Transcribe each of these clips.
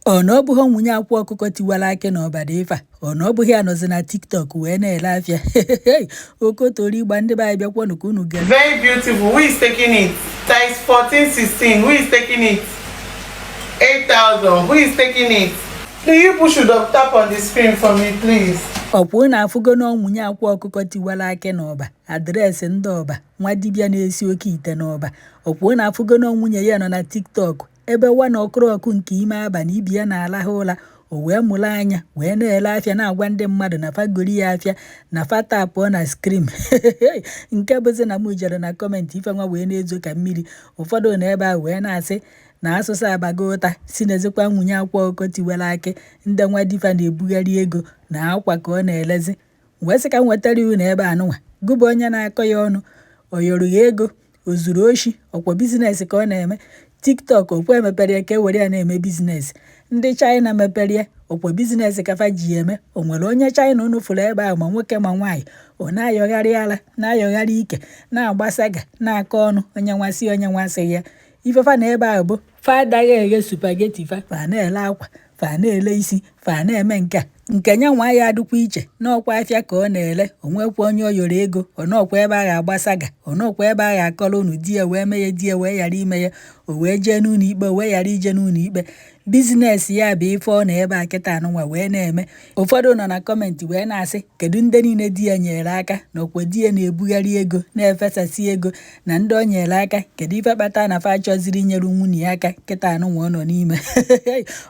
ọ na ọ bụghị nwunye akwa ọkụkọ tiwara akị na ọbada ife ọ na ọ bụghị anọzi na TikTok wee na-ele afịa okotori ịgba ndị be anyị bịakwanụ ka unu ga very beautiful. Who is taking it? Size 14, 16. Who is taking it? 8,000. Who is taking it? Do you push the tap on the screen for me, please? ọkwụ na-afụgo na nwunye akwa ọkụkọ tiwara akị na ọba adreesị ndị ọba nwa dibịa na-esi oke ite n'ọba. ọkwụ na-afụgo na nwunye ya nọ na TikTok ebe nwa na ọkụrọkụ nke ime abalị ibi ya na-alahụ ụra o wee mụrụ anya wee na-ele afịa na-agwa ndị mmadụ na fagori ya afịa na fata apụọ na skrim nke bụzi na m jere na kọmentị ife nwa wee na-ezo ka mmiri. ụfọdụ na ebe a wee na-asị na asụsụ abago ụta si n'ezikwa nwunye akwa ọkụkọ tiwara akị ndị nwa difa na-ebugharị ego na akwa ka ọ na-elezi. wee sị ka m nwetara iwu na ebe anụnwa gụbụ onye na-akọ ya ọnụ ọ yọrọ ya ego o zuru oshi ọkwa bizinesi ka ọ na-eme. TikTok okwe mepere ya ka e were ya na-eme bizinesi. ndị China mepere ya okwe bizinesi kafa ji eme. o nwere onye China unu fụrụ ebe ahụ ma nwoke ma nwaanyị ọ na-ayọgharị ala na-ayọgharị ike na-agbasaga na-akọ ọnụ onye nwasị onye nwasị ya. ifefa na ebe ahụ bụ fa adaghị eghe supageti fa na-ele akwa fa na-ele isi fa na-eme nke nya nwa ya adịkwa iche n'ọkwa afịa ka ọ na-ele. onwekwa onye ọ yọrọ ego ọnọkwa ebe a ga-agbasaga ọnọkwa ebe a ga-akọrọ unu di ya wee mee ya di ya wee ghara ime ya o wee jee n'ụlọ ikpe o wee ghara ije n'ụlọ ikpe. bizinesi ya bụ ife ọ na ebe a kịta anụnwa wee na-eme. ụfọdụ nọ na kọmentị wee na-asị kedu ndị niile di ya nyere aka na okwe di ya na-ebugharị ego na-efesasị ego na ndị ọ nyere aka kedu ife kpata na fa chọziri inyere nwunye ya aka kịta anụnwa ọ nọ n'ime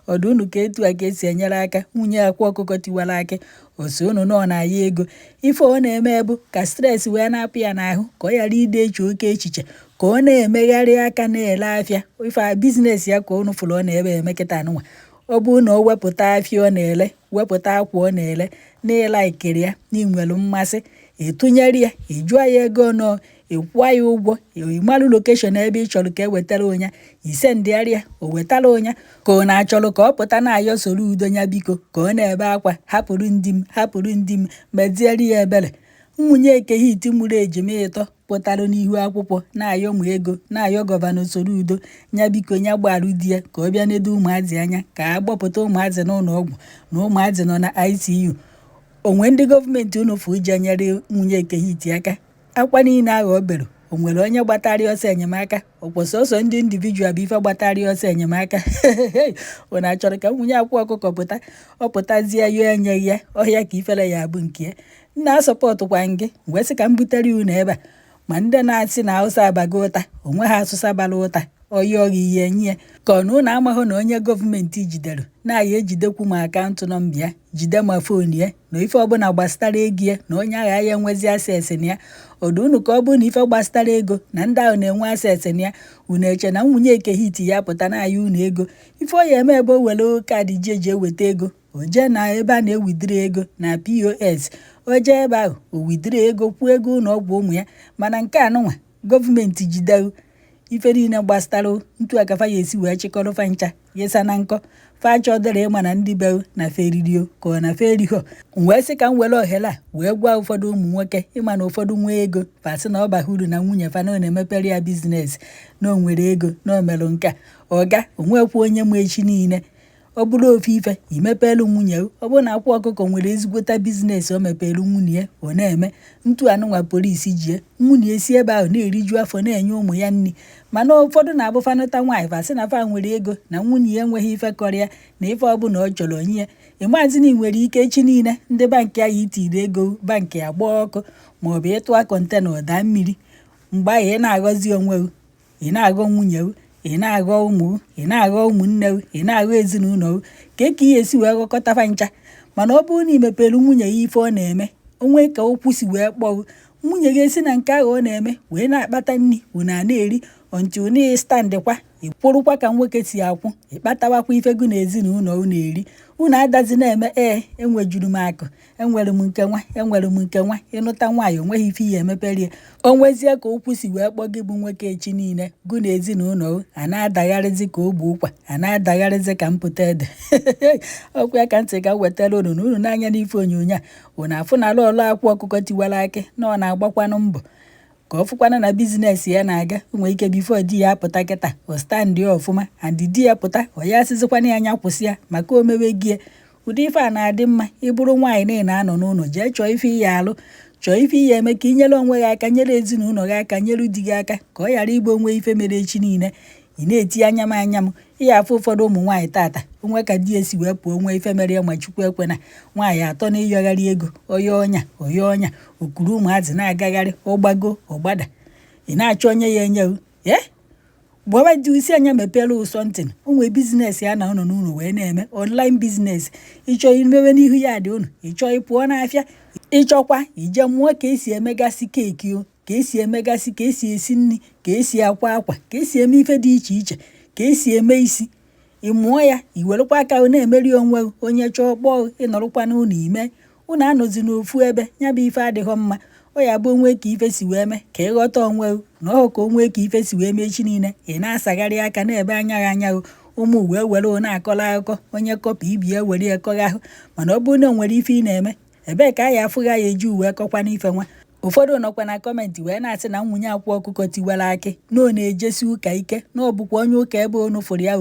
ọdụ unu ka etu a ka esi enyere aka nwunye akwa ọkụkọ tiwara akị oso unu nọ na ya ego. ife ọ na-eme bụ ka stres wee na-apụ ya n'ahụ ka ọ ghara ide eche oke echiche ka ọ na-emegharị aka na-ele afịa ife bizinesi ya ka unu fụrụ ọ na-ebe eme kịta anụnwa. ọ bụrụ na o wepụta afịa ọ na-ele wepụta akwa ọ na-ele na-ele ikiri ya n'inwere mmasị etụnyere ya ejụọ ya ego nọ ịkwụọ ya ụgwọ ịmalụ lokeshọn ebe ị chọrọ ka e wetara onye ise ndịarịa o wetara onye ka ọ na-achọrọ ka ọ pụta na-ayọ soro udo ya biko ka ọ na-ebe akwa hapụrụ ndị m meziere ya ebere. nwunye ekeghị iti mụrụ ejima ịtọ pụtara n'ihu akwụkwọ na-ayọ mụ ego na-ayọ gọvanọ soro udo nya biko nya gbarụ di ya ka ọ bịa nedo ụmụazị anya ka a gbapụta ụmụazị n'ụlọ ọgwụ na ụmụazị nọ na ICU. onwe ndị gọọmenti unu fụ ije nyere nwunye ekeghị iti aka akwa niile ahụ o bere o nwere onye gbatara ọsọ enyemaka ọkwụsị ọsọ ndị individual bụ ife gbatara ọsọ enyemaka ọ na-achọrọ ka nwunye akwa ọkụkọ pụta ọ pụtazie ya enyeghị ya ọhịa ka ifere ya bụ nke ya. na-asọpọtụkwa gị wee sị ka m butere iwu na ebe a ma ndị na-asị na Hausa abago ụta onwe ha asụsa bara ụta ọya ọghị ihe nye ya ka ọ na ụnụ amahụ na onye gọọmenti jidere na-aya ejidekwu ma akaụntụ nọmba ya jide ma foonu ya na ife ọbụla gbasara ego ya na onye agha ya enwezi asesị na ya. ọdụ unu ka ọ bụrụ na ife gbasara ego na ndị ahụ na-enwe asesị na ya unu eche na nwunye ekehiti ya pụta na-aya unu ego ife ọ ya eme ebe o were kaadị ji eji eweta ego o jee na ebe a na-ewidiri ego na POS o jee ebe ahụ o widiri ego kwụọ ego ụlọ ọgwụ ụmụ ya. mana nke anụnwa gọọmenti jide ife niile gbasara ntu akafa ya esi wee chịkọrọ fa ncha yesa na nkọ fa chọdere ịma na ndị be na feririo ka ọ na feriho. wee sị ka m were ohere a wee gwa ụfọdụ ụmụ nwoke ịma na ụfọdụ nwee ego fasị na ọ baha uru na nwunye fa na ọ na-emepere ya bizinesi na o nwere ego na o merụ nke a ọga onwekwa onye ma echi niile ọ bụrụ ofe ife imepelu nwunye ọ bụrụ na akwa ọkụkọ nwere ezigbota bizinesi o mepere nwunye ya ọ na-eme ntu anụnwa polisi jie nwunye esi ebe ahụ na-eriju afọ na-enye ụmụ ya nri. mana ụfọdụ na-abụfanụta nwaanyị fasị na fa nwere ego na nwunye ya enweghị ife kọrịa na ife ọbụla ọ chọrọ onye ya ịmazi na ị nwere ike echi niile ndị bankị ahụ itiri ego bankị agba ọkụ maọbụ ịtụa kọntena ọda mmiri mgbe ahụ ị na-aghọzi onwe ị na-aghọ nwunye ị na-aghọ ụmụ ị na-aghọ ụmụnne ị na-aghọ ezinụlọ ka ihe esi wee ghọkọtafa ncha. mana ọ bụrụ na ị mepere nwunye ya ife ọ na-eme onwe ka okwu si wee kpọọ nwunye ga-esi na nke ahụ ọ na-eme wee na-akpata nri unu a na-eri until na standịkwa ịkwụrụkwa ka nwoke si akwụ ịkpatawakwa ife gụ na ezinụlọ unu eri unu adazi na-eme enwejuru m akụ enwere m nke nwa ịnụta nwaanyị onweghị ife ihe emepere ya. o nwezie ka okwu si wee kpọọ gị bụ nwoke echi niile gụ na ezinụlọ a na-adagharịzi ka ogbe ụkwa a na-adagharịzi ka mpụta ede ọkwa ya ka ntị ga wetara unu na unu n'anya n'ife onyonyo a unu afụ na ala ọlụ akwa ọkụkọ tiwara akị na ọ na-agbakwanụ mbọ ka ọ fụkwana na biznes ya na-aga. Nwee ike bifo di ya apụta kịta o stand ya ọfụma and di ya pụta ọ ya asịzikwana ya anya kwụsị ya maka omewe gie. Ụdị ife a na-adị mma. Ịbụrụ nwaanyị niile anọ n'ụlọ jee chọọ ife ihe alụ, chọọ ife ihe eme ka inyere onwe gị aka, nyere ezinụlọ gị aka, nyere di gị aka, ka ọ ghara ịbụ onwe ife mere echi niile ị na-eti anya m ihe afọ ụfọdụ ụmụ nwaanyị tata onwe ka di esi wee pụọ onwe ife mere ya ma Chukwu ekwe na nwaanyị atọ na ịyọgharị ego oya ọnya okuru ụmụazị na-agagharị ọgbago ọgbada ị na-achọ onye ya enye gbaba dị isi anya mepere ụsọntịn onwe biznes ya na ụnọ n'ụlọ wee na-eme online biznes. Ịchọ imewe n'ihu ya dị ụnụ, ịchọ ịpụọ n'afịa, ịchọkwa ije mụọ ka esi emegasị keeki ka esi emegasị, ka esi esi nri, ka esi akwa ka esi eme ife dị iche iche, ka esi eme isi. Ị mụọ ya i werekwa aka na-emeri onwe onye chọọ kpọọ ịnọrụkwa n'ụlọ ime ụnụ anọzi n'ofu ebe ya bụ ife adịghọ mma. Ọ ya bụ onwe ka ife si wee mee ka ịghọta onwe na ọ ka onwe ka ife si wee mechi niile ị na-asagharị aka na-ebe anya ụmụ wee were na-akọrọ akụkọ onye kọpa ibi ya were ekọghị ahụ. Mana ọ bụrụ na o nwere ife ị na-eme ebee ka a ya afụghị ya eji uwe kọkwa n'ife nwa. Ụfọdụ nọkwa na kọmentị wee na-asị na nwunye akwa ọkụkọ tiwara akị na ọ na-ejesi ụka ike, na ọ bụkwa onye ụka ebe onu fụrụ ya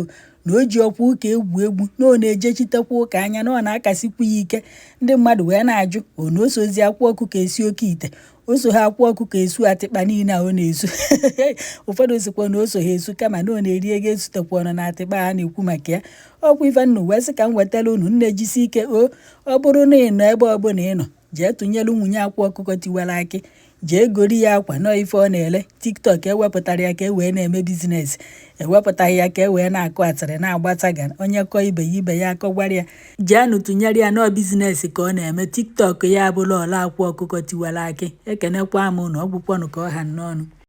na o ji ọkwa ụka egwu na ọ na-ejechitekwa ụka anya na ọ na-akasịkwa ya ike. Ndị mmadụ wee na-ajụ onu o sozi akwa ọkụkọ esi oke ite, o so ha akwa ọkụkọ esu atịkpa niile a ọ na-esu. Ụfọdụ sikwa na o so ha esu kama na ọ na-eri ego esutekwa ọnụ na atịkpa a na-ekwu maka ya. Ọkwa ife nnu wee sị ka m wetara unu na-ejisi ike ọ bụrụ na ị nọ ebe ọbụla ị nọ jee tụnyere nwunye akwa ọkụkọ tiwara akị, jee gori ya akwa nọọ ife ọ na-ele. TikTok ewepụtara ya ka e wee na-eme bizines, ewepụtaghị ya ka e wee na-akụ atịrị na-agbata ga onye kọọ ibe ya akọgwara ya jee tụnyere ya nọọ bizines ka ọ na-eme. TikTok ya abụla ọla akwa ọkụkọ tiwara akị. Ekenekwa m na ọ bụkwanụ ka ọ ha n'ọnụ.